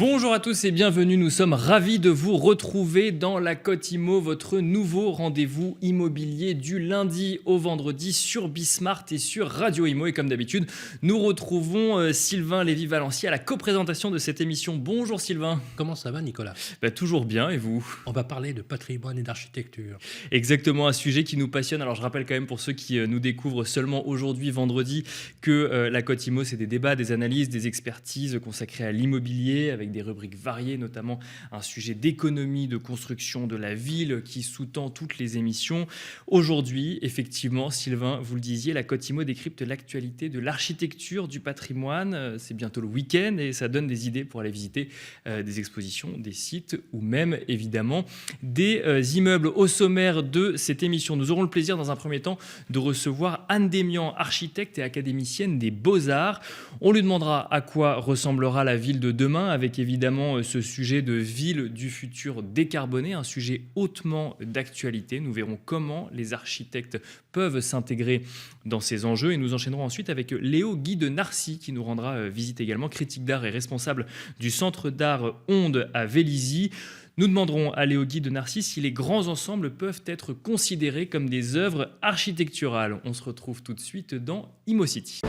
Bonjour à tous et bienvenue, nous sommes ravis de vous retrouver dans La Cote Immo, votre nouveau rendez-vous immobilier du lundi au vendredi sur Bismart et sur Radio Immo. Et comme d'habitude, nous retrouvons Sylvain Lévy-Valency à la coprésentation de cette émission. Bonjour Sylvain. Comment ça va Nicolas ? Toujours bien, et vous ? On va parler de patrimoine et d'architecture. Exactement, un sujet qui nous passionne. Alors je rappelle quand même pour ceux qui nous découvrent seulement aujourd'hui, vendredi, que La Cote Immo, c'est des débats, des analyses, des expertises consacrées à l'immobilier, avec des rubriques variées, notamment un sujet d'économie, de construction de la ville qui sous-tend toutes les émissions. Aujourd'hui, effectivement, Sylvain, vous le disiez, La Cote Immo décrypte l'actualité de l'architecture, du patrimoine. C'est bientôt le week-end et ça donne des idées pour aller visiter des expositions, des sites ou même, évidemment, des immeubles. Au sommaire de cette émission, nous aurons le plaisir, dans un premier temps, de recevoir Anne Démian, architecte et académicienne des Beaux-Arts. On lui demandera à quoi ressemblera la ville de demain, avec évidemment ce sujet de ville du futur décarboné, un sujet hautement d'actualité. Nous verrons comment les architectes peuvent s'intégrer dans ces enjeux et nous enchaînerons ensuite avec Léo Guy de Narcy qui nous rendra visite également, critique d'art et responsable du centre d'art Onde à Vélizy. Nous demanderons à Léo Guy de Narcy si les grands ensembles peuvent être considérés comme des œuvres architecturales. On se retrouve tout de suite dans ImmoCity.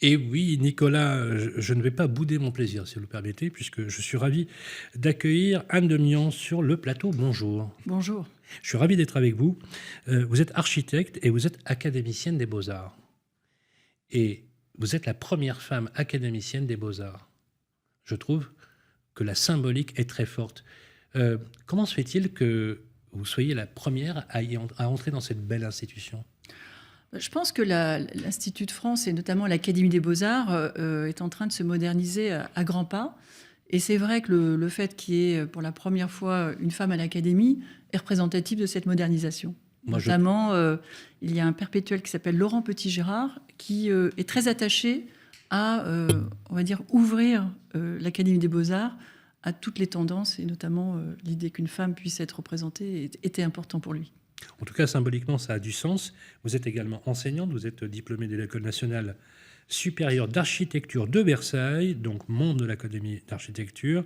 Et oui, Nicolas, je ne vais pas bouder mon plaisir, si vous le permettez, puisque je suis ravi d'accueillir Anne Démian sur le plateau. Bonjour. Bonjour. Je suis ravi d'être avec vous. Vous êtes architecte et vous êtes académicienne des Beaux-Arts. Et vous êtes la première femme académicienne des Beaux-Arts. Je trouve que la symbolique est très forte. Comment se fait-il que vous soyez la première à entrer dans cette belle institution ? Je pense que l'Institut de France et notamment l'Académie des Beaux-Arts est en train de se moderniser à grands pas. Et c'est vrai que le fait qu'il y ait pour la première fois une femme à l'Académie est représentatif de cette modernisation. Notamment, il y a un perpétuel qui s'appelle Laurent Petit-Gérard qui est très attaché à, on va dire, ouvrir l'Académie des Beaux-Arts à toutes les tendances, et notamment l'idée qu'une femme puisse être représentée était important pour lui. En tout cas, symboliquement, ça a du sens. Vous êtes également enseignante, vous êtes diplômée de l'École nationale supérieure d'architecture de Versailles, donc membre de l'Académie d'architecture.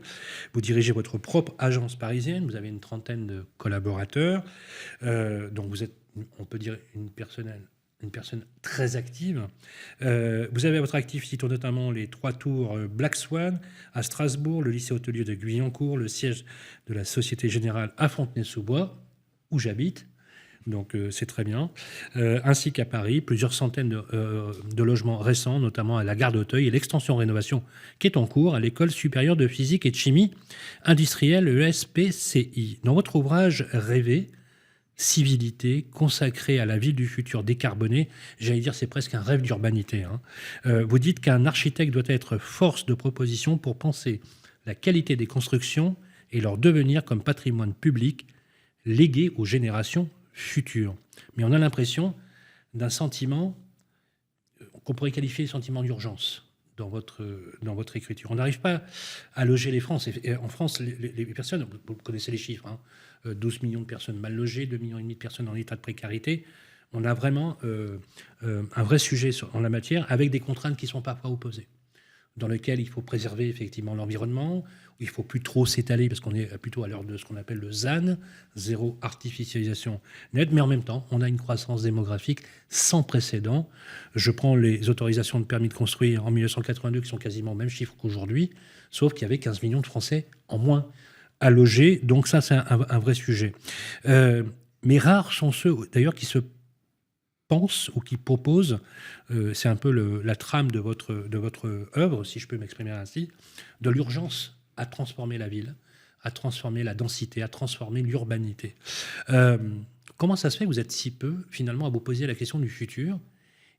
Vous dirigez votre propre agence parisienne, vous avez une trentaine de collaborateurs. Donc vous êtes, on peut dire, une personne très active. Vous avez à votre actif, citons notamment les 3 tours Black Swan à Strasbourg, le lycée hôtelier de Guyancourt, le siège de la Société Générale à Fontenay-sous-Bois, où j'habite. Donc c'est très bien. Ainsi qu'à Paris, plusieurs centaines de logements récents, notamment à la gare d'Auteuil et l'extension rénovation qui est en cours à l'École supérieure de physique et de chimie industrielle ESPCI. Dans votre ouvrage Rêver, civilité, consacré à la ville du futur décarbonée, j'allais dire c'est presque un rêve d'urbanité. Vous dites qu'un architecte doit être force de proposition pour penser la qualité des constructions et leur devenir comme patrimoine public légué aux générations futures. Mais on a l'impression d'un sentiment qu'on pourrait qualifier de sentiment d'urgence dans votre écriture. On n'arrive pas à loger les Français. En France, les personnes, vous connaissez les chiffres, 12 millions de personnes mal logées, 2,5 millions de personnes en état de précarité. On a vraiment un vrai sujet en la matière, avec des contraintes qui sont parfois opposées, dans lequel il faut préserver effectivement l'environnement, où il ne faut plus trop s'étaler, parce qu'on est plutôt à l'heure de ce qu'on appelle le ZAN, zéro artificialisation nette, mais en même temps, on a une croissance démographique sans précédent. Je prends les autorisations de permis de construire en 1982, qui sont quasiment au même chiffre qu'aujourd'hui, sauf qu'il y avait 15 millions de Français en moins à loger, donc ça, c'est un vrai sujet. Mais rares sont ceux, d'ailleurs, qui se pense ou qui propose, c'est un peu la trame de votre œuvre, si je peux m'exprimer ainsi, de l'urgence à transformer la ville, à transformer la densité, à transformer l'urbanité. Comment ça se fait que vous êtes si peu, finalement, à vous poser la question du futur ?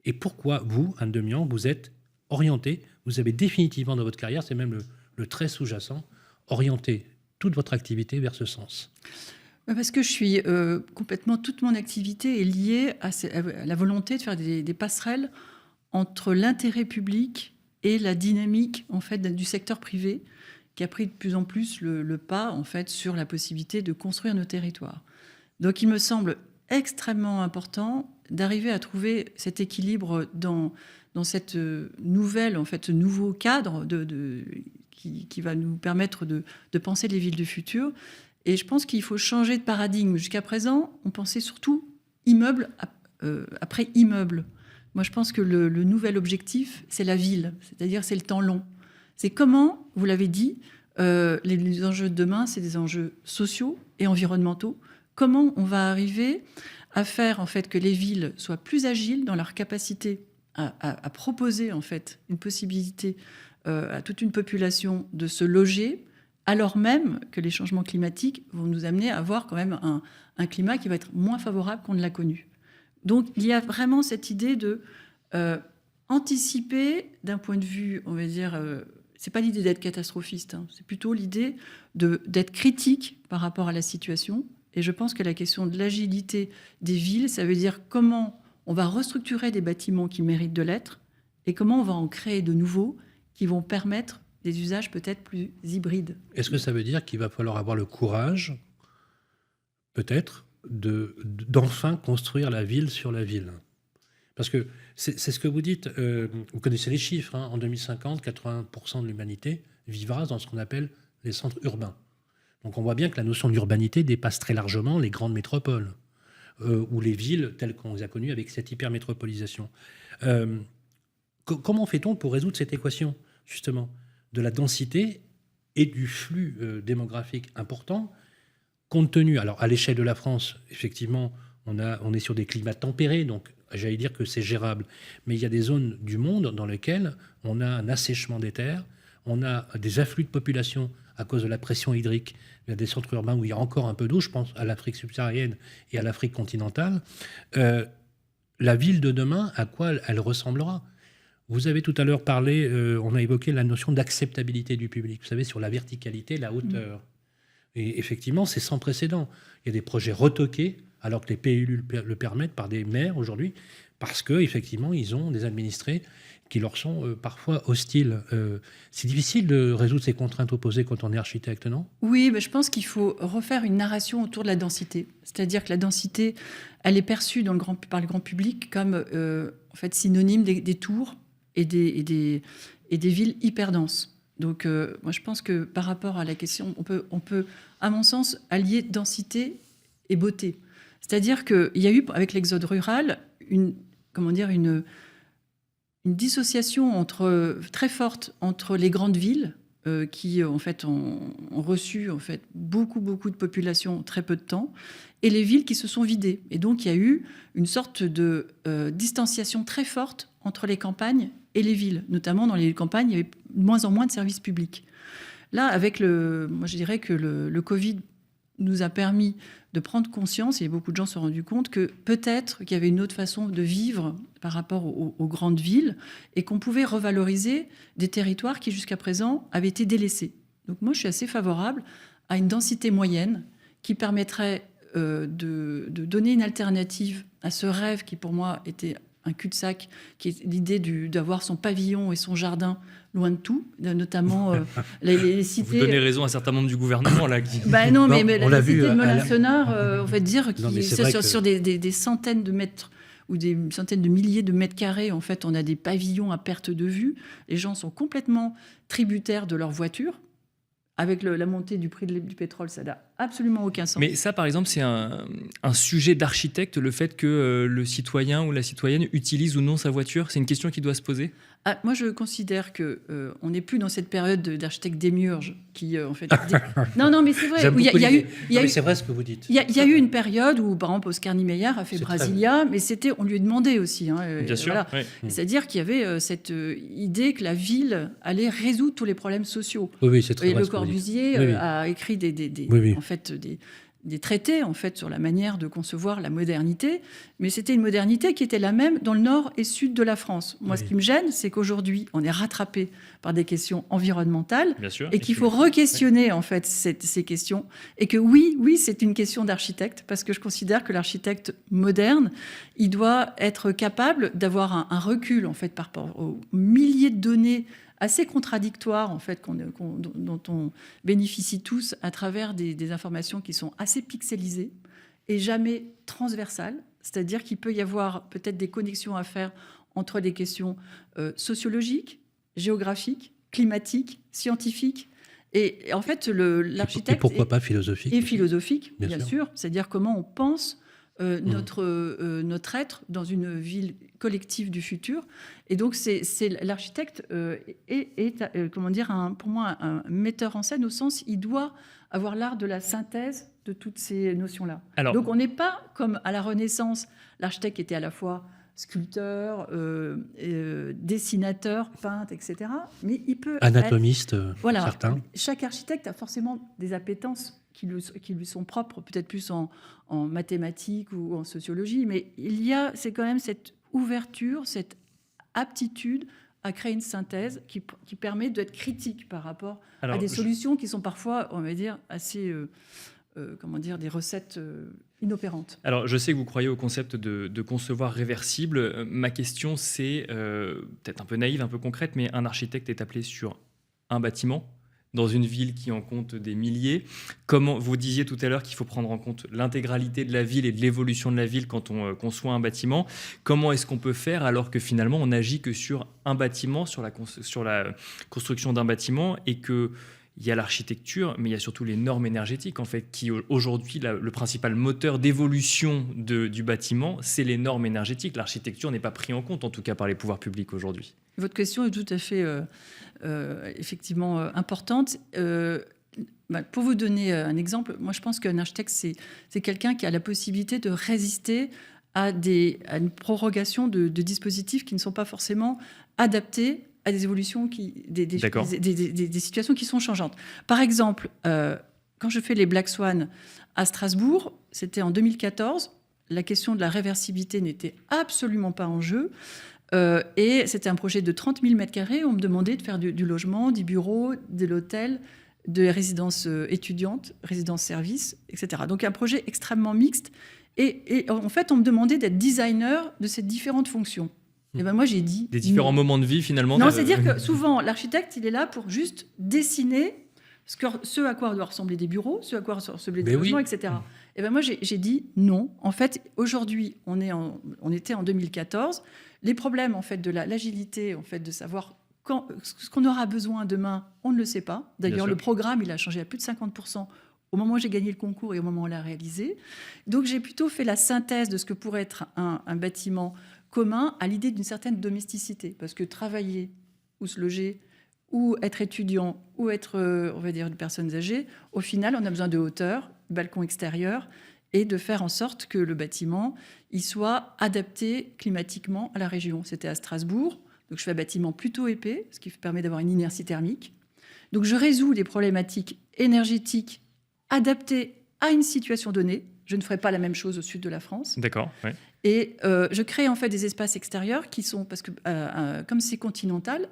Et pourquoi vous, Anne Démian, vous êtes orienté, vous avez définitivement dans votre carrière, c'est même le trait sous-jacent, orienté toute votre activité vers ce sens ? Parce que je suis complètement... Toute mon activité est liée à la volonté de faire des passerelles entre l'intérêt public et la dynamique en fait, du secteur privé qui a pris de plus en plus le pas en fait, sur la possibilité de construire nos territoires. Donc il me semble extrêmement important d'arriver à trouver cet équilibre dans dans cette nouvelle, en fait, ce nouveau cadre qui va nous permettre de penser les villes du futur. Et je pense qu'il faut changer de paradigme. Jusqu'à présent, on pensait surtout immeuble après immeuble. Moi, je pense que le nouvel objectif, c'est la ville, c'est-à-dire c'est le temps long. C'est comment, vous l'avez dit, les enjeux de demain, c'est des enjeux sociaux et environnementaux. Comment on va arriver à faire en fait que les villes soient plus agiles dans leur capacité à proposer en fait une possibilité à toute une population de se loger, alors même que les changements climatiques vont nous amener à avoir quand même un climat qui va être moins favorable qu'on ne l'a connu. Donc il y a vraiment cette idée de anticiper d'un point de vue, on va dire, c'est pas l'idée d'être catastrophiste, hein, c'est plutôt l'idée d'être critique par rapport à la situation. Et je pense que la question de l'agilité des villes, ça veut dire comment on va restructurer des bâtiments qui méritent de l'être et comment on va en créer de nouveaux qui vont permettre des usages peut-être plus hybrides. Est-ce que ça veut dire qu'il va falloir avoir le courage, peut-être, d'enfin construire la ville sur la ville? Parce que c'est ce que vous dites, vous connaissez les chiffres, hein, en 2050, 80% de l'humanité vivra dans ce qu'on appelle les centres urbains. Donc on voit bien que la notion d'urbanité dépasse très largement les grandes métropoles ou les villes telles qu'on les a connues avec cette hypermétropolisation. Comment fait-on pour résoudre cette équation, justement, de la densité et du flux démographique important, compte tenu, alors à l'échelle de la France, effectivement, on est sur des climats tempérés, donc j'allais dire que c'est gérable, mais il y a des zones du monde dans lesquelles on a un assèchement des terres, on a des afflux de population à cause de la pression hydrique. Il y a des centres urbains où il y a encore un peu d'eau, je pense à l'Afrique subsaharienne et à l'Afrique continentale. La ville de demain, à quoi elle ressemblera? Vous avez tout à l'heure parlé, on a évoqué la notion d'acceptabilité du public, vous savez, sur la verticalité, la hauteur. Et effectivement, c'est sans précédent. Il y a des projets retoqués, alors que les PLU le permettent, par des maires aujourd'hui, parce qu'effectivement, ils ont des administrés qui leur sont parfois hostiles. C'est difficile de résoudre ces contraintes opposées quand on est architecte, non? Oui, mais je pense qu'il faut refaire une narration autour de la densité. C'est-à-dire que la densité, elle est perçue par le grand public comme en fait, synonyme des tours et des villes hyper denses. Donc moi, je pense que par rapport à la question, on peut, à mon sens, allier densité et beauté. C'est-à-dire qu'il y a eu, avec l'exode rural, une dissociation très forte entre les grandes villes qui en fait ont reçu en fait beaucoup de population en très peu de temps, et les villes qui se sont vidées. Et donc il y a eu une sorte de distanciation très forte entre les campagnes et les villes. Notamment dans les campagnes, il y avait de moins en moins de services publics. Là, moi je dirais que le Covid nous a permis de prendre conscience, et beaucoup de gens se sont rendus compte que peut-être qu'il y avait une autre façon de vivre par rapport aux grandes villes et qu'on pouvait revaloriser des territoires qui jusqu'à présent avaient été délaissés. Donc moi, je suis assez favorable à une densité moyenne qui permettrait de donner une alternative à ce rêve qui pour moi était un cul-de-sac, qui est l'idée d'avoir son pavillon et son jardin loin de tout, notamment les cités... Vous donnez raison à un certain membre du gouvernement, là. Non, mais la cité de Mont-Lassonard, on va dire, sur des centaines de mètres ou des centaines de milliers de mètres carrés, en fait, on a des pavillons à perte de vue. Les gens sont complètement tributaires de leur voiture. Avec la montée du prix du pétrole, ça n'a absolument aucun sens. Mais ça, par exemple, c'est un sujet d'architecte, le fait que le citoyen ou la citoyenne utilise ou non sa voiture. C'est une question qui doit se poser. Moi, je considère qu'on n'est plus dans cette période d'architecte démiurge qui, en fait... Non, mais c'est vrai. C'est vrai ce que vous dites. Il y a eu une période où, par exemple, Oscar Niemeyer a fait Brasilia, mais on lui demandait aussi. Bien sûr. Voilà. Oui. C'est-à-dire qu'il y avait cette idée que la ville allait résoudre tous les problèmes sociaux. Oui, c'est très vrai. Le Corbusier a écrit en fait, des traités en fait, sur la manière de concevoir la modernité, mais c'était une modernité qui était la même dans le nord et sud de la France. Moi, ce qui me gêne, c'est qu'aujourd'hui, on est rattrapé par des questions environnementales et qu'il faut re-questionner en fait, ces questions. Et que oui, c'est une question d'architecte, parce que je considère que l'architecte moderne, il doit être capable d'avoir un recul en fait, par rapport aux milliers de données assez contradictoires en fait, dont on bénéficie tous à travers des informations qui sont assez pixelisées et jamais transversales. C'est-à-dire qu'il peut y avoir peut-être des connexions à faire entre des questions sociologiques, géographiques, climatiques, scientifiques. Et en fait, l'architecte... Et pourquoi pas philosophique? Et philosophique, bien sûr. sûr. C'est-à-dire comment on pense notre être dans une ville collective du futur. Et donc, l'architecte comment dire, pour moi, un metteur en scène au sens, il doit avoir l'art de la synthèse de toutes ces notions-là. Donc, on n'est pas comme à la Renaissance, l'architecte était à la fois sculpteur, dessinateur, peintre, etc. Mais il peut anatomiste, voilà, certains. Chaque architecte a forcément des appétences qui lui sont propres, peut-être plus en mathématiques ou en sociologie, mais c'est quand même cette ouverture, cette aptitude à créer une synthèse qui permet d'être critique par rapport à des solutions qui sont parfois, on va dire, assez... des recettes inopérantes. Alors, je sais que vous croyez au concept de concevoir réversible. Ma question, c'est peut-être un peu naïve, un peu concrète, mais un architecte est appelé sur un bâtiment dans une ville qui en compte des milliers. Comment, vous disiez tout à l'heure qu'il faut prendre en compte l'intégralité de la ville et de l'évolution de la ville quand on conçoit un bâtiment. Comment est-ce qu'on peut faire alors que finalement on n'agit que sur un bâtiment, sur la construction d'un bâtiment, et que il y a l'architecture, mais il y a surtout les normes énergétiques, en fait, qui aujourd'hui, le principal moteur d'évolution du bâtiment, c'est les normes énergétiques. L'architecture n'est pas prise en compte, en tout cas par les pouvoirs publics aujourd'hui. Votre question est tout à fait, effectivement, importante. Pour vous donner un exemple, moi je pense qu'un architecte, c'est quelqu'un qui a la possibilité de résister à une prorogation de dispositifs qui ne sont pas forcément adaptés à des évolutions, des situations qui sont changeantes. Par exemple, quand je fais les Black Swan à Strasbourg, c'était en 2014, la question de la réversibilité n'était absolument pas en jeu. Et c'était un projet de 30 000 m². On me demandait de faire du logement, du bureau, de l'hôtel, de résidences étudiantes, résidences-services, etc. Donc un projet extrêmement mixte. Et en fait, on me demandait d'être designer de ces différentes fonctions. Et ben moi, j'ai dit... Des différents moments de vie, finalement. Non, c'est-à-dire que souvent, l'architecte, il est là pour juste dessiner ce à quoi doivent ressembler des bureaux, ce à quoi doivent ressembler des logements, etc. Et ben moi, j'ai dit non. En fait, aujourd'hui, on était en 2014. Les problèmes, en fait, de l'agilité, en fait, de savoir ce qu'on aura besoin demain, on ne le sait pas. D'ailleurs, le programme, il a changé à plus de 50% au moment où j'ai gagné le concours et au moment où on l'a réalisé. Donc, j'ai plutôt fait la synthèse de ce que pourrait être un bâtiment commun à l'idée d'une certaine domesticité. Parce que travailler ou se loger ou être étudiant ou être, on va dire, une personne âgée, au final, on a besoin de hauteur, balcon extérieur, et de faire en sorte que le bâtiment il soit adapté climatiquement à la région. C'était à Strasbourg, donc je fais un bâtiment plutôt épais, ce qui permet d'avoir une inertie thermique. Donc je résous des problématiques énergétiques adaptées à une situation donnée. Je ne ferai pas la même chose au sud de la France. D'accord, ouais. Et je crée en fait des espaces extérieurs qui sont, parce que comme c'est continental,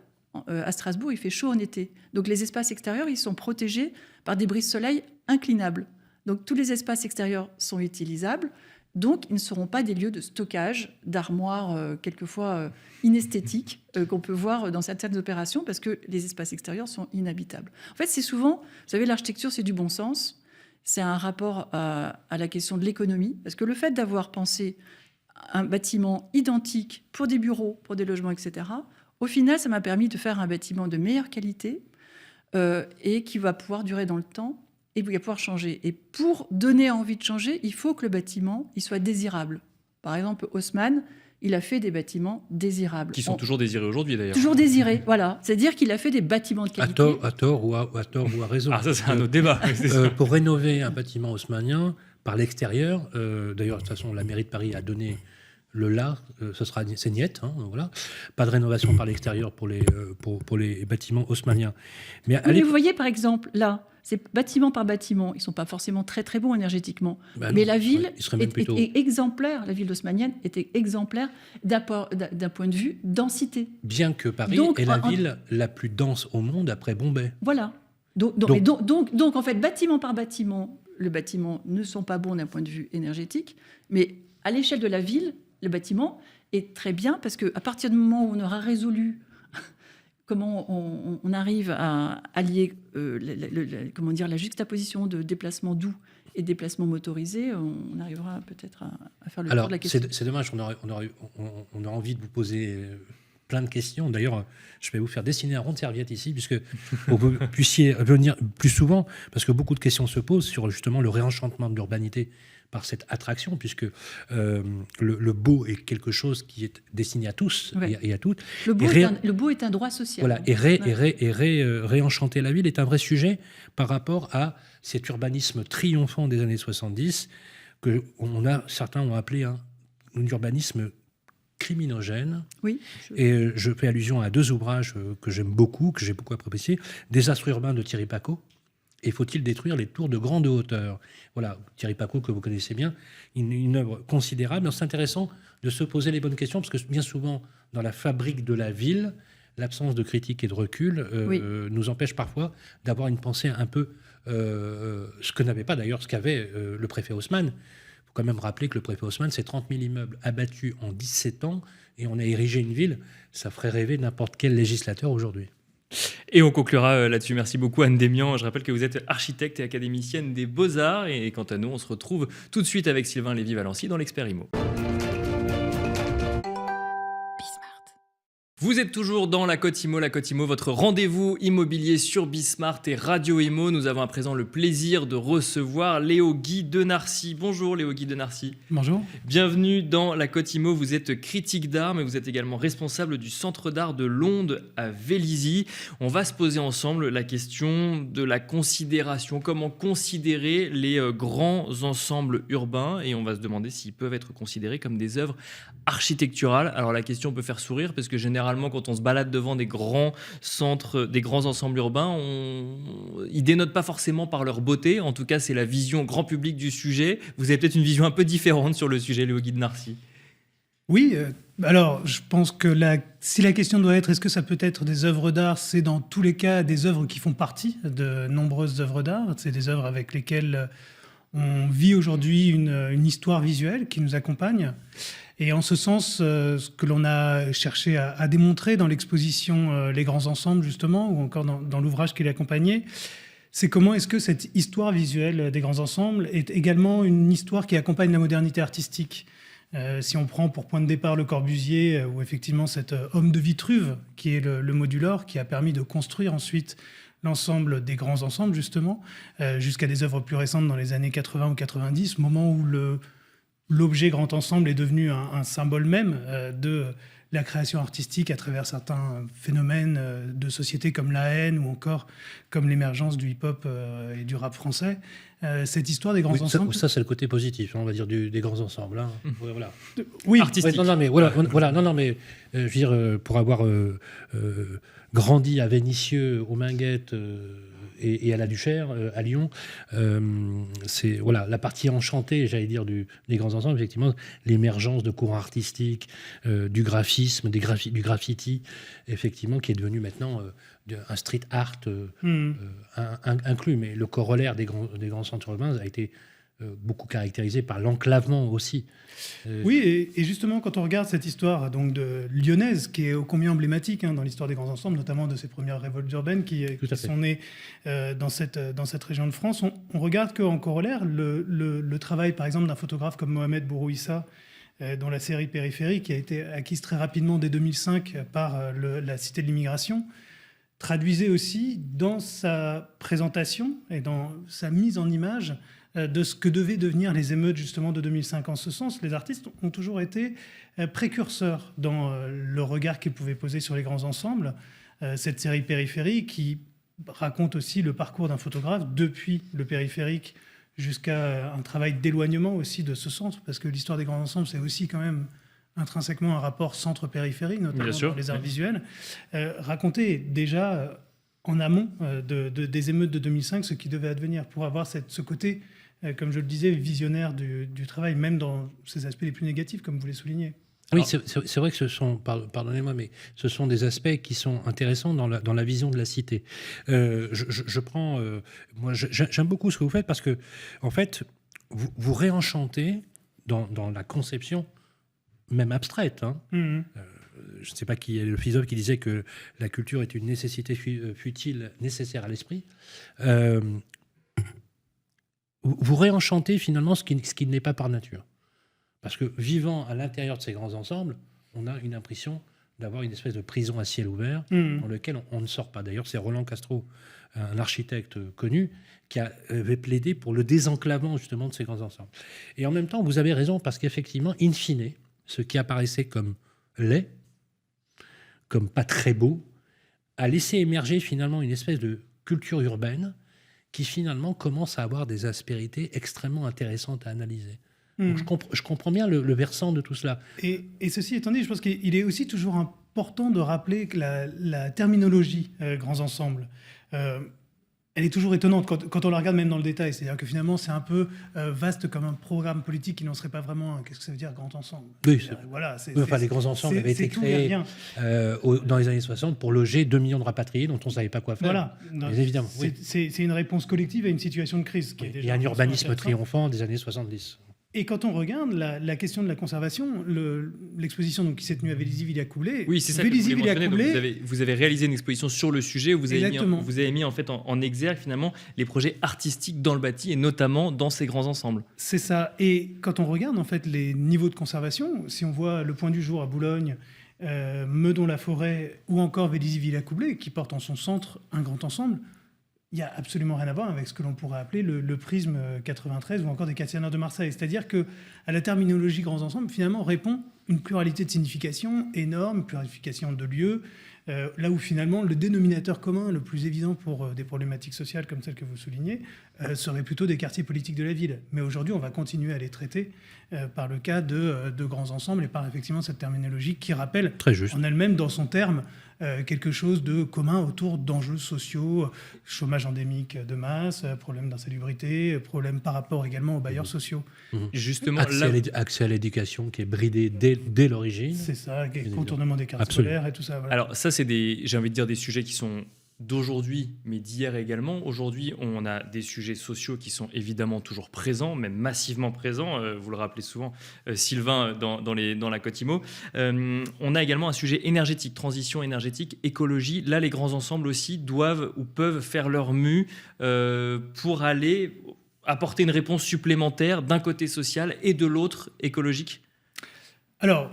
à Strasbourg, il fait chaud en été. Donc les espaces extérieurs, ils sont protégés par des brises-soleil inclinables. Donc tous les espaces extérieurs sont utilisables. Donc ils ne seront pas des lieux de stockage, d'armoires quelquefois inesthétiques qu'on peut voir dans certaines opérations parce que les espaces extérieurs sont inhabitables. En fait, c'est souvent, vous savez, l'architecture, c'est du bon sens. C'est un rapport à la question de l'économie. Parce que le fait d'avoir pensé un bâtiment identique pour des bureaux, pour des logements, etc., au final, ça m'a permis de faire un bâtiment de meilleure qualité et qui va pouvoir durer dans le temps et qui va pouvoir changer. Et pour donner envie de changer, il faut que le bâtiment il soit désirable. Par exemple, Haussmann, il a fait des bâtiments désirables. Qui sont toujours désirés aujourd'hui, d'ailleurs. Toujours désirés, voilà. C'est-à-dire qu'il a fait des bâtiments de qualité. À tort ou à raison. Ah, ça, c'est un autre débat. Pour rénover un bâtiment haussmannien, par l'extérieur, d'ailleurs, de toute façon, la mairie de Paris a donné le là, c'est niet, hein, voilà. Pas de rénovation par l'extérieur pour les bâtiments haussmanniens. Mais vous voyez, par exemple, là, c'est bâtiment par bâtiment, ils ne sont pas forcément très très bons énergétiquement. Mais la ville est exemplaire, la ville haussmannienne était exemplaire d'un point de vue densité. Bien que Paris est la ville la plus dense au monde après Bombay. Voilà. Donc en fait, bâtiment par bâtiment, les bâtiments ne sont pas bons d'un point de vue énergétique, mais à l'échelle de la ville, le bâtiment est très bien parce qu'à partir du moment où on aura résolu comment on arrive à allier la juxtaposition de déplacements doux et déplacements motorisés, on arrivera peut-être à faire le tour Alors, de la question. c'est dommage, on a envie de vous poser plein de questions. D'ailleurs, je vais vous faire dessiner un rond de serviette ici, puisque vous puissiez venir plus souvent, parce que beaucoup de questions se posent sur justement le réenchantement de l'urbanité par cette attraction, puisque le beau est quelque chose qui est destiné à tous et à toutes. Le beau est un droit social. Voilà, et réenchanter la ville est un vrai sujet par rapport à cet urbanisme triomphant des années 70 que certains ont appelé un urbanisme criminogène. Oui. Et je fais allusion à 2 ouvrages que j'aime beaucoup, que j'ai beaucoup appréciés. Désastre urbain de Thierry Pacaud et Faut-il détruire les tours de grande hauteur. Voilà, Thierry Pacaud, que vous connaissez bien, une œuvre considérable. C'est intéressant de se poser les bonnes questions, parce que bien souvent, dans la fabrique de la ville, l'absence de critique et de recul nous empêche parfois d'avoir une pensée un peu... ce que n'avait pas d'ailleurs, ce qu'avait le préfet Haussmann. Il faut quand même rappeler que le préfet Haussmann, c'est 30 000 immeubles abattus en 17 ans, et on a érigé une ville. Ça ferait rêver n'importe quel législateur aujourd'hui. Et on conclura là-dessus. Merci beaucoup Anne Démian. Je rappelle que vous êtes architecte et académicienne des Beaux-Arts. Et quant à nous, on se retrouve tout de suite avec Sylvain Lévy-Valency dans l'Expert Immo. Vous êtes toujours dans la Côte Immo, votre rendez-vous immobilier sur Bismart et Radio Imo. Nous avons à présent le plaisir de recevoir Léo Guy de Narcy. Bonjour Léo Guy de Narcy. Bonjour. Bienvenue dans la Côte Immo. Vous êtes critique d'art, mais vous êtes également responsable du Centre d'art de Londe à Vélizy. On va se poser ensemble la question de la considération. Comment considérer les grands ensembles urbains, et on va se demander s'ils peuvent être considérés comme des œuvres architecturales. Alors la question peut faire sourire, parce que généralement, quand on se balade devant des grands centres, des grands ensembles urbains, ils dénotent pas forcément par leur beauté. En tout cas, c'est la vision grand public du sujet. Vous avez peut-être une vision un peu différente sur le sujet, Léo Guy de Narcy. Oui, alors je pense que si la question doit être est-ce que ça peut être des œuvres d'art, c'est dans tous les cas des œuvres qui font partie de nombreuses œuvres d'art. C'est des œuvres avec lesquelles on vit aujourd'hui une histoire visuelle qui nous accompagne. Et en ce sens, ce que l'on a cherché à démontrer dans l'exposition Les Grands Ensembles, justement, ou encore dans l'ouvrage qui l'accompagnait, c'est comment est-ce que cette histoire visuelle des grands ensembles est également une histoire qui accompagne la modernité artistique. Si on prend pour point de départ Le Corbusier, ou effectivement cet homme de Vitruve, qui est le modulor, qui a permis de construire ensuite l'ensemble des grands ensembles, justement, jusqu'à des œuvres plus récentes dans les années 80 ou 90, moment où l'objet grand ensemble est devenu un symbole même de la création artistique à travers certains phénomènes de société comme la haine ou encore comme l'émergence du hip-hop et du rap français. Cette histoire des grands ensembles... Ça, c'est le côté positif, on va dire, des grands ensembles. Hein. Voilà. Oui, artistique. Ouais, je veux dire, pour avoir grandi à Vénissieux, aux Minguettes... et à la Duchère, à Lyon, c'est la partie enchantée, j'allais dire, des grands ensembles, effectivement, l'émergence de courants artistiques, du graphisme, du graffiti, effectivement, qui est devenu maintenant un street art inclus. Mais le corollaire des grands centres urbains a été beaucoup caractérisé par l'enclavement aussi. Oui, et justement, quand on regarde cette histoire donc, lyonnaise, qui est ô combien emblématique dans l'histoire des grands ensembles, notamment de ces premières révoltes urbaines qui sont nées dans cette région de France, on regarde qu'en corollaire, le travail, par exemple, d'un photographe comme Mohamed Bourouissa, dont la série Périphérique, qui a été acquise très rapidement dès 2005 par la Cité de l'Immigration, traduisait aussi dans sa présentation et dans sa mise en image de ce que devaient devenir les émeutes justement de 2005. En ce sens, les artistes ont toujours été précurseurs dans le regard qu'ils pouvaient poser sur les grands ensembles. Cette série Périphérique qui raconte aussi le parcours d'un photographe depuis le périphérique jusqu'à un travail d'éloignement aussi de ce centre, parce que l'histoire des grands ensembles, c'est aussi quand même intrinsèquement un rapport centre-périphérie, notamment dans les arts visuels. Raconter déjà en amont des émeutes de 2005 ce qui devait advenir, pour avoir ce côté, comme je le disais, visionnaire du travail, même dans ses aspects les plus négatifs, comme vous les soulignez. Oui, c'est vrai que ce sont, pardonnez-moi, mais ce sont des aspects qui sont intéressants dans la vision de la cité. Je prends, moi, j'aime beaucoup ce que vous faites, parce que, en fait, vous réenchantez dans la conception, même abstraite. Je ne sais pas qui est le philosophe qui disait que la culture est une nécessité futile, nécessaire à l'esprit. vous réenchantez finalement ce qui n'est pas par nature. Parce que vivant à l'intérieur de ces grands ensembles, on a une impression d'avoir une espèce de prison à ciel ouvert dans lequel on ne sort pas. D'ailleurs, c'est Roland Castro, un architecte connu, qui avait plaidé pour le désenclavement justement de ces grands ensembles. Et en même temps, vous avez raison, parce qu'effectivement, in fine, ce qui apparaissait comme laid, comme pas très beau, a laissé émerger finalement une espèce de culture urbaine qui finalement commence à avoir des aspérités extrêmement intéressantes à analyser. Donc je comprends bien le versant de tout cela. Et ceci étant dit, je pense qu'il est aussi toujours important de rappeler que la terminologie grands ensembles, elle est toujours étonnante quand on la regarde même dans le détail. C'est-à-dire que finalement, c'est un peu vaste comme un programme politique qui n'en serait pas vraiment un. Qu'est-ce que ça veut dire, grand ensemble ? Oui, voilà, les grands ensembles avaient été créés dans les années 60 pour loger 2 millions de rapatriés dont on ne savait pas quoi faire. Voilà. Mais évidemment, c'est une réponse collective à une situation de crise. Il y a un urbanisme triomphant des années 70. Et quand on regarde la question de la conservation, l'exposition qui s'est tenue à Vélizy-Villacoublay... Oui, c'est ça que je voulais mentionner. Vous avez réalisé une exposition sur le sujet où vous avez mis en fait en exergue finalement les projets artistiques dans le bâti et notamment dans ces grands ensembles. C'est ça. Et quand on regarde en fait les niveaux de conservation, si on voit le Point du Jour à Boulogne, Meudon-la-Forêt ou encore Vélizy-Villacoublay qui portent en son centre un grand ensemble, il n'y a absolument rien à voir avec ce que l'on pourrait appeler le prisme 93 ou encore des Cassianers de Marseille. C'est-à-dire qu'à la terminologie grands ensembles, finalement, répond une pluralité de significations énorme, pluralification de lieux, là où finalement le dénominateur commun le plus évident pour des problématiques sociales comme celles que vous soulignez serait plutôt des quartiers politiques de la ville. Mais aujourd'hui, on va continuer à les traiter par le cas de grands ensembles et par effectivement cette terminologie qui rappelle en elle-même, dans son terme, quelque chose de commun autour d'enjeux sociaux, chômage endémique de masse, problème d'insalubrité, problème par rapport également aux bailleurs sociaux. Justement, accès à l'éducation qui est bridé dès l'origine. C'est ça, contournement des cartes scolaires et tout ça. Voilà. Alors ça, c'est j'ai envie de dire des sujets qui sont d'aujourd'hui, mais d'hier également. Aujourd'hui, on a des sujets sociaux qui sont évidemment toujours présents, même massivement présents. Vous le rappelez souvent, Sylvain, dans la Côte-Imo. On a également un sujet énergétique, transition énergétique, écologie. Là, les grands ensembles aussi doivent ou peuvent faire leur mue pour aller apporter une réponse supplémentaire d'un côté social et de l'autre écologique. Alors,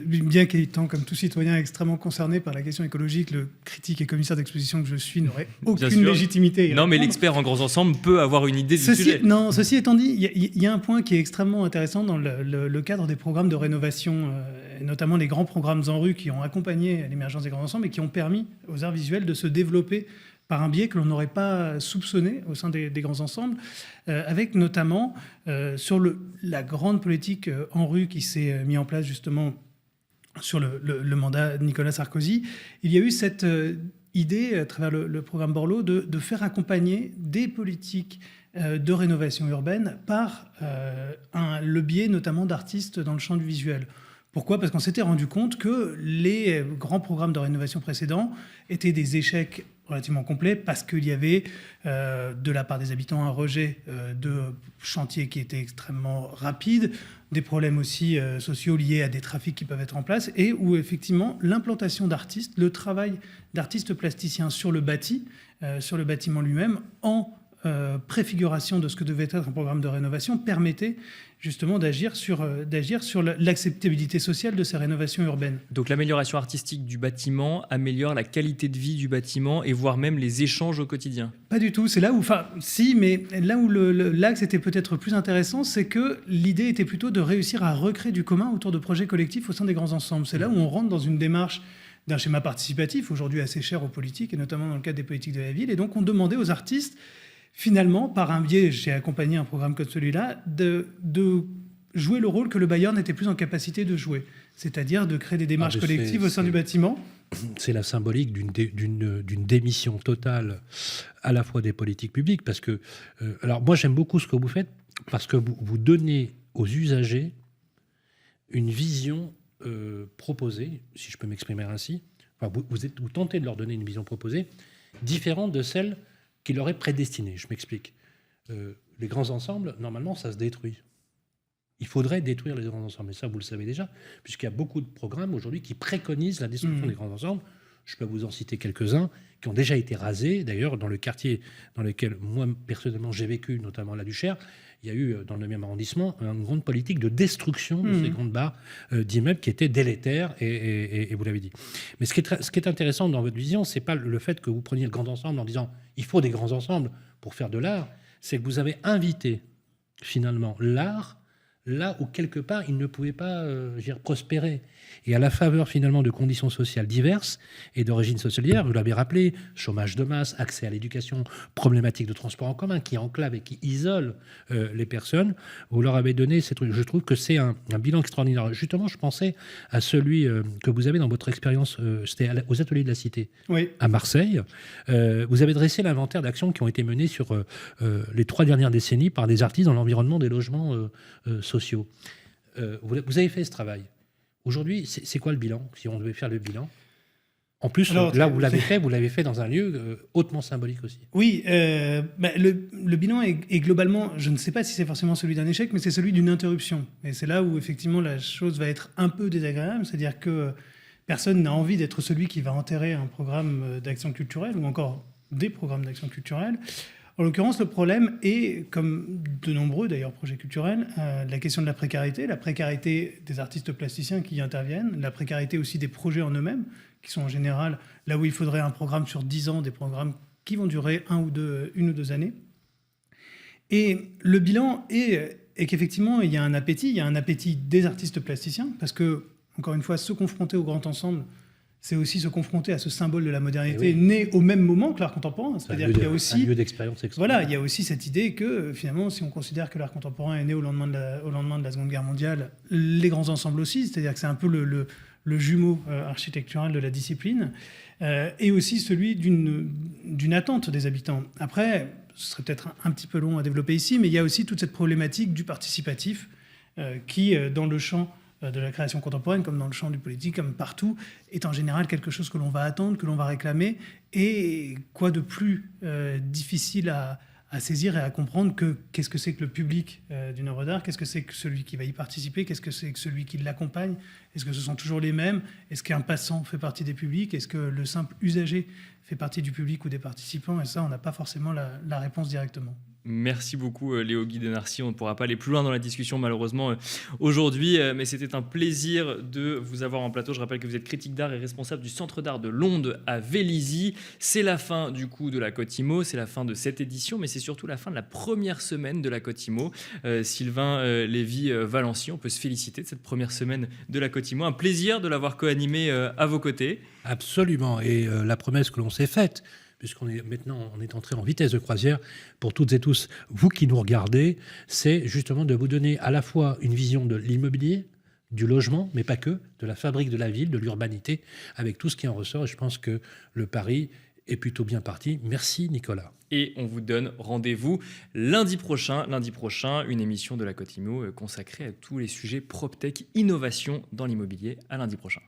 bien qu'étant comme tout citoyen extrêmement concerné par la question écologique, le critique et commissaire d'exposition que je suis n'aurait aucune légitimité. Non, mais l'expert en grands ensembles peut avoir une idée du sujet. Non, ceci étant dit, il y a un point qui est extrêmement intéressant dans le cadre des programmes de rénovation, et notamment les grands programmes en rue qui ont accompagné l'émergence des grands ensembles et qui ont permis aux arts visuels de se développer par un biais que l'on n'aurait pas soupçonné au sein des grands ensembles, avec notamment sur la grande politique en rue qui s'est mise en place justement sur le mandat de Nicolas Sarkozy. Il y a eu cette idée, à travers le programme Borloo, de faire accompagner des politiques de rénovation urbaine par le biais notamment d'artistes dans le champ du visuel. Pourquoi ? Parce qu'on s'était rendu compte que les grands programmes de rénovation précédents étaient des échecs relativement complets parce qu'il y avait de la part des habitants un rejet de chantiers qui étaient extrêmement rapides, des problèmes aussi sociaux liés à des trafics qui peuvent être en place et où effectivement l'implantation d'artistes, le travail d'artistes plasticiens sur le bâti, sur le bâtiment lui-même, en préfiguration de ce que devait être un programme de rénovation permettait justement d'agir sur l'acceptabilité sociale de ces rénovations urbaines. Donc l'amélioration artistique du bâtiment améliore la qualité de vie du bâtiment et voire même les échanges au quotidien. Pas du tout, c'est là où, mais là où l'axe était peut-être plus intéressant, c'est que l'idée était plutôt de réussir à recréer du commun autour de projets collectifs au sein des grands ensembles. C'est là où on rentre dans une démarche d'un schéma participatif, aujourd'hui assez cher aux politiques, et notamment dans le cadre des politiques de la ville, et donc on demandait aux artistes finalement, par un biais, j'ai accompagné un programme comme celui-là, de jouer le rôle que le bailleur n'était plus en capacité de jouer, c'est-à-dire de créer des démarches collectives au sein du bâtiment. C'est la symbolique d'une démission totale à la fois des politiques publiques, parce que, alors moi j'aime beaucoup ce que vous faites, parce que vous donnez aux usagers une vision proposée, si je peux m'exprimer ainsi, enfin, vous tentez de leur donner une vision proposée, différente de celle qui leur est prédestiné. Je m'explique. Les grands ensembles, normalement, ça se détruit. Il faudrait détruire les grands ensembles. Et ça, vous le savez déjà, puisqu'il y a beaucoup de programmes aujourd'hui qui préconisent la destruction des grands ensembles. Je peux vous en citer quelques-uns qui ont déjà été rasés. D'ailleurs, dans le quartier dans lequel moi, personnellement, j'ai vécu, notamment à la Duchère, il y a eu, dans le 9e arrondissement, une grande politique de destruction de ces grandes barres d'immeubles qui étaient délétères, et vous l'avez dit. Mais ce qui est intéressant dans votre vision, c'est pas le fait que vous preniez le grand ensemble en disant « il faut des grands ensembles pour faire de l'art », c'est que vous avez invité, finalement, l'art là où, quelque part, il ne pouvait pas prospérer. Et à la faveur, finalement, de conditions sociales diverses et d'origine sociale diverse, vous l'avez rappelé, chômage de masse, accès à l'éducation, problématiques de transport en commun qui enclavent et qui isolent les personnes, vous leur avez donné ces trucs. Je trouve que c'est un bilan extraordinaire. Justement, je pensais à celui que vous avez dans votre expérience, c'était aux Ateliers de la Cité, à Marseille. Vous avez dressé l'inventaire d'actions qui ont été menées sur les 3 dernières décennies par des artistes dans l'environnement des logements sociaux. Vous avez fait ce travail. Aujourd'hui, c'est quoi le bilan, si on devait faire le bilan? En plus, alors, là où vous l'avez fait dans un lieu hautement symbolique aussi. Oui, le bilan est globalement, je ne sais pas si c'est forcément celui d'un échec, mais c'est celui d'une interruption. Et c'est là où effectivement la chose va être un peu désagréable, c'est-à-dire que personne n'a envie d'être celui qui va enterrer un programme d'action culturelle ou encore des programmes d'action culturelle. En l'occurrence, le problème est, comme de nombreux d'ailleurs projets culturels, la question de la précarité des artistes plasticiens qui y interviennent, la précarité aussi des projets en eux-mêmes, qui sont en général là où il faudrait un programme sur 10 ans, des programmes qui vont durer 1 ou 2 années. Et le bilan est qu'effectivement, il y a un appétit des artistes plasticiens, parce que, encore une fois, se confronter au grand ensemble, c'est aussi se confronter à ce symbole de la modernité né au même moment que l'art contemporain. C'est-à-dire qu'il y a aussi un lieu d'expérience voilà, il y a aussi cette idée que finalement, si on considère que l'art contemporain est né au lendemain de la Seconde Guerre mondiale, les grands ensembles aussi, c'est-à-dire que c'est un peu le jumeau architectural de la discipline, et aussi celui d'une attente des habitants. Après, ce serait peut-être un petit peu long à développer ici, mais il y a aussi toute cette problématique du participatif qui, dans le champ de la création contemporaine, comme dans le champ du politique, comme partout, est en général quelque chose que l'on va attendre, que l'on va réclamer. Et quoi de plus difficile à saisir et à comprendre que qu'est-ce que c'est que le public d'une œuvre d'art, qu'est-ce que c'est que celui qui va y participer, qu'est-ce que c'est que celui qui l'accompagne, est-ce que ce sont toujours les mêmes, est-ce qu'un passant fait partie des publics, est-ce que le simple usager fait partie du public ou des participants, et ça, on n'a pas forcément la réponse directement. Merci beaucoup Léo Guy-Denarcy. On ne pourra pas aller plus loin dans la discussion malheureusement aujourd'hui, mais c'était un plaisir de vous avoir en plateau. Je rappelle que vous êtes critique d'art et responsable du Centre d'art de Londe à Vélizy. C'est la fin du coup de la Côte Imo, c'est la fin de cette édition, mais c'est surtout la fin de la première semaine de la Côte Imo. Sylvain Lévy-Valency, on peut se féliciter de cette première semaine de la Côte Imo. Un plaisir de l'avoir co-animé à vos côtés. Absolument, et la promesse que l'on s'est faite, puisqu'on est maintenant entré en vitesse de croisière, pour toutes et tous, vous qui nous regardez, c'est justement de vous donner à la fois une vision de l'immobilier, du logement, mais pas que, de la fabrique de la ville, de l'urbanité, avec tout ce qui en ressort. Et je pense que le pari est plutôt bien parti. Merci Nicolas. Et on vous donne rendez-vous lundi prochain, une émission de la Côte Imo consacrée à tous les sujets PropTech, innovation dans l'immobilier. À lundi prochain.